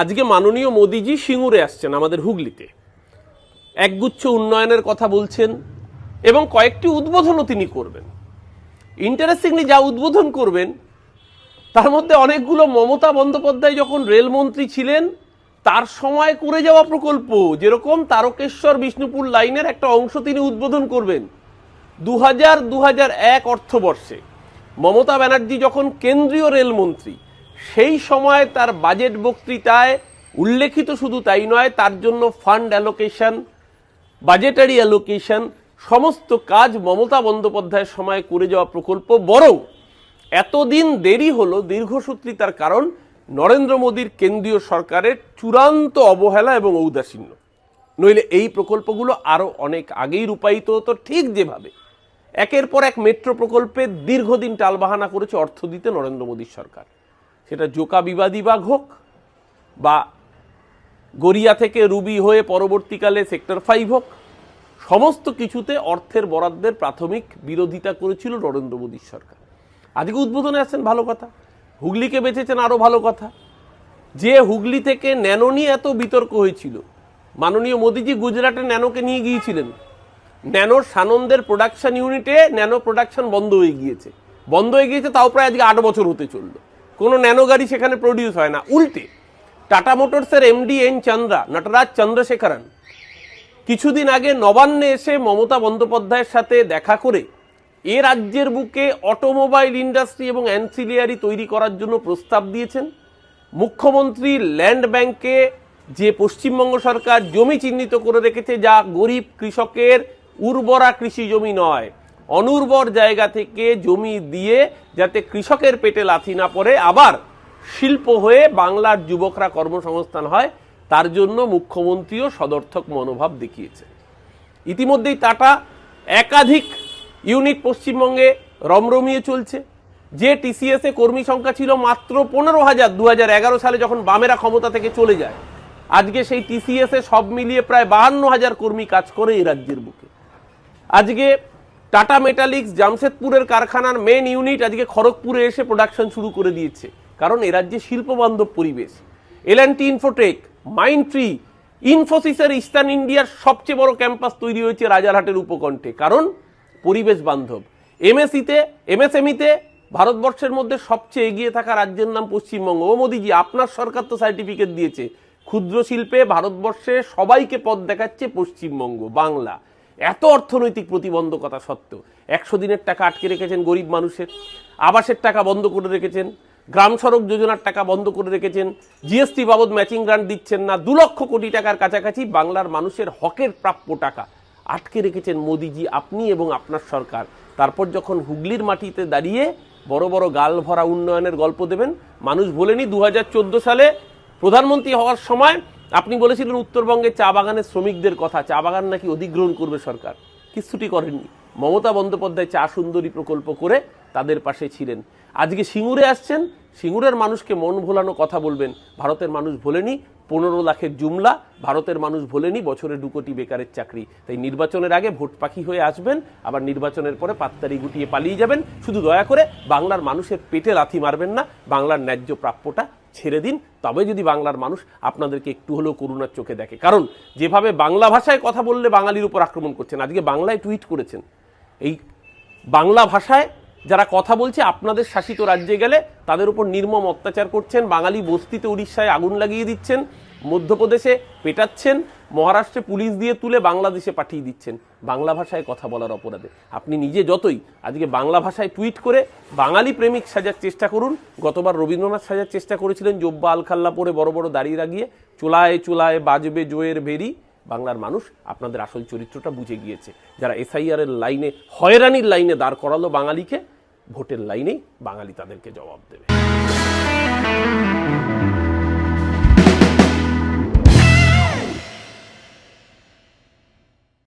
আজকে মাননীয় মোদিজি সিঙ্গুরে আসছেন আমাদের হুগলিতে, একগুচ্ছ উন্নয়নের কথা বলছেন এবং কয়েকটি উদ্বোধনও তিনি করবেন। ইন্টারেস্টিংলি যা উদ্বোধন করবেন তার মধ্যে অনেকগুলো মমতা বন্দ্যোপাধ্যায় যখন রেলমন্ত্রী ছিলেন তার সময় করে যাওয়া প্রকল্প, যেরকম তারকেশ্বর বিষ্ণুপুর লাইনের একটা অংশ তিনি উদ্বোধন করবেন 2000-2001 অর্থবর্ষে। মমতা ব্যানার্জি যখন কেন্দ্রীয় রেলমন্ত্রী সেই সময় তার বাজেট বক্তৃতায় উল্লেখিত শুধু তাই নয়, তার জন্য ফান্ড অ্যালোকেশন, বাজেটারি অ্যালোকেশন সমস্ত কাজ মমতা বন্দ্যোপাধ্যায়ের সময় করে যাওয়া প্রকল্প। বরং এতদিন দেরি হলো দীর্ঘসূত্রিতার কারণ নরেন্দ্র মোদীর কেন্দ্রীয় সরকারের চূড়ান্ত অবহেলা এবং ঔদাসীন্য। নইলে এই প্রকল্পগুলো আরও অনেক আগেই রূপায়িত হতো, ঠিক যেভাবে একের পর এক মেট্রো প্রকল্পে দীর্ঘদিন টালবাহানা করেছে অর্থ দিতে নরেন্দ্র মোদীর সরকার। সেটা জোকা বিবাদীবাগ হোক বা গড়িয়া থেকে রুবি হয়ে পরবর্তীকালে সেক্টর 5 হোক, সমস্ত কিছুতে অর্থের বরাদ্দের প্রাথমিক বিরোধিতা করেছিল নরেন্দ্র মোদীর সরকার। আজকে উদ্বোধনে আসছেন, ভালো কথা। হুগলিকে বেঁচেছেন, আরও ভালো কথা। যে হুগলি থেকে ন্যানো নিয়ে এত বিতর্ক হয়েছিল, মাননীয় মোদীজি গুজরাটে ন্যানোকে নিয়ে গিয়েছিলেন। ন্যানোর সানন্দের প্রোডাকশন ইউনিটে ন্যানো প্রোডাকশন বন্ধ হয়ে গিয়েছে, তাও প্রায় আজকে 8 বছর হতে চলল। কোনো ন্যানো গাড়ি সেখানে প্রডিউস হয় না। উল্টে টাটা মোটরসের এমডি এন চন্দ্রা, নটরাজ চন্দ্রশেখরন কিছুদিন আগে নবান্নে এসে মমতা বন্দ্যোপাধ্যায়ের সাথে দেখা করে এ রাজ্যের বুকে অটোমোবাইল ইন্ডাস্ট্রি এবং অ্যান্সিলিয়ারি তৈরি করার জন্য প্রস্তাব দিয়েছেন। মুখ্যমন্ত্রী ল্যান্ড ব্যাংকে যে পশ্চিমবঙ্গ সরকার জমি চিহ্নিত করে রেখেছে, যা গরিব কৃষকের উর্বরা কৃষি জমি নয়, অনুর্বর জায়গা থেকে জমি দিয়ে যাতে কৃষকের পেটে লাথি না পড়ে, আবার শিল্প হয়ে বাংলার যুবকরা কর্মসংস্থান হয়, তার জন্য মুখ্যমন্ত্রীও সদর্থক মনোভাব দেখিয়েছে। ইতিমধ্যেই টাটা একাধিক ইউনিট পশ্চিমবঙ্গে রমরমিয়ে চলছে। যে টিসিএসে কর্মী সংখ্যা ছিল মাত্র 15,000 2011 সালে যখন বামেরা ক্ষমতা থেকে চলে যায়, আজকে সেই টিসিএসে সব মিলিয়ে প্রায় 52,000 কর্মী কাজ করে এই রাজ্যের বুকে। আজকে টাটা মেটালিক্স জামশেদপুরের কারখানার মেন ইউনিট আজকে খড়গপুরে এসে প্রোডাকশন শুরু করে দিয়েছে, কারণ এ রাজ্যে শিল্পবান্ধব পরিবেশ। এল&টি ইনফোটেক, মাইন্ডট্রি, ইনফোসিসের ইস্টার্ন ইন্ডিয়ার সবচেয়ে বড় ক্যাম্পাস তৈরি হয়েছে রাজারহাটের উপকণ্ঠে, কারণ পরিবেশ বান্ধব। এমএসএমইতে ভারতবর্ষের মধ্যে সবচেয়ে এগিয়ে থাকা রাজ্যের নাম পশ্চিমবঙ্গ। ও মোদিজি, আপনার সরকার তো সার্টিফিকেট দিয়েছে। ক্ষুদ্র শিল্পে ভারতবর্ষে সবাইকে পথ দেখাচ্ছে পশ্চিমবঙ্গ, বাংলা। এত অর্থনৈতিক প্রতিবন্ধকতা সত্ত্বেও 100 দিনের টাকা আটকে রেখেছেন গরিব মানুষের, আবাসের টাকা বন্ধ করে রেখেছেন, গ্রাম সড়ক যোজনার টাকা বন্ধ করে রেখেছেন, জিএসটি বাবদ ম্যাচিং গ্রান্ট দিচ্ছেন না, 2 লক্ষ কোটি টাকার কাছাকাছি বাংলার মানুষের হকের প্রাপ্য টাকা আটকে রেখেছেন মোদিজি, আপনি এবং আপনার সরকার। তারপর যখন হুগলির মাটিতে দাঁড়িয়ে বড় বড় গাল ভরা উন্নয়নের গল্প দেবেন, মানুষ ভোলেনি 2014 সালে প্রধানমন্ত্রী হওয়ার সময় আপনি বলেছিলেন উত্তরবঙ্গের চা বাগানের শ্রমিকদের কথা, চা বাগান নাকি অধিগ্রহণ করবে সরকার। কিছুটি করেননি। মমতা বন্দ্যোপাধ্যায় চা সুন্দরী প্রকল্প করে তাদের পাশে ছিলেন। আজকে সিঙ্গুরে আসছেন, সিঙ্গুরের মানুষকে মন ভোলানো কথা বলবেন। ভারতের মানুষ ভোলেনি 15 লাখের জুমলা, ভারতের মানুষ ভোলেনি বছরে 2 কোটি বেকারের চাকরি। তাই নির্বাচনের আগে ভোট পাখি হয়ে আসবেন, আবার নির্বাচনের পরে পাত্তারি গুটিয়ে পালিয়ে যাবেন। শুধু দয়া করে বাংলার মানুষের পেটে লাথি মারবেন না, বাংলার ন্যায্য প্রাপ্যটা ছেড়ে দিন। তবে যদি বাংলার মানুষ আপনাদেরকে একটু হলেও করুণার চোখে দেখে। কারণ যেভাবে বাংলা ভাষায় কথা বললে বাঙালির উপর আক্রমণ করছেন, আজকে বাংলায় টুইট করেছেন, এই বাংলা ভাষায় যারা কথা বলছে আপনাদের শাসিত রাজ্যে গেলে তাদের উপর নির্মম অত্যাচার করছেন, বাঙালি বস্তিতে উড়িষ্যায় আগুন লাগিয়ে দিচ্ছেন, মধ্যপ্রদেশে পেটাচ্ছেন, মহারাষ্ট্রে পুলিশ দিয়ে তুলে বাংলাদেশে পাঠিয়ে দিচ্ছেন বাংলা ভাষায় কথা বলার অপরাধে। আপনি নিজে যতই আজকে বাংলা ভাষায় টুইট করে বাঙালি প্রেমিক সাজার চেষ্টা করুন। গতবার রবীন্দ্রনাথ সাজার চেষ্টা করেছিলেন জব্বা আলখাল্লা পরে বড় বড় দাঁড়িয়ে রাগিয়ে, চুলায় চুলায় বাজবে জয়ের ভেরি। বাংলার মানুষ আপনাদের আসল চরিত্রটা বুঝে গিয়েছে। যারা এসআইআর এর লাইনে, হয়রানির লাইনে দাঁড় করালো বাঙালিকে, ভোটের লাইনেই বাঙালি তাদেরকে জবাব দেবে।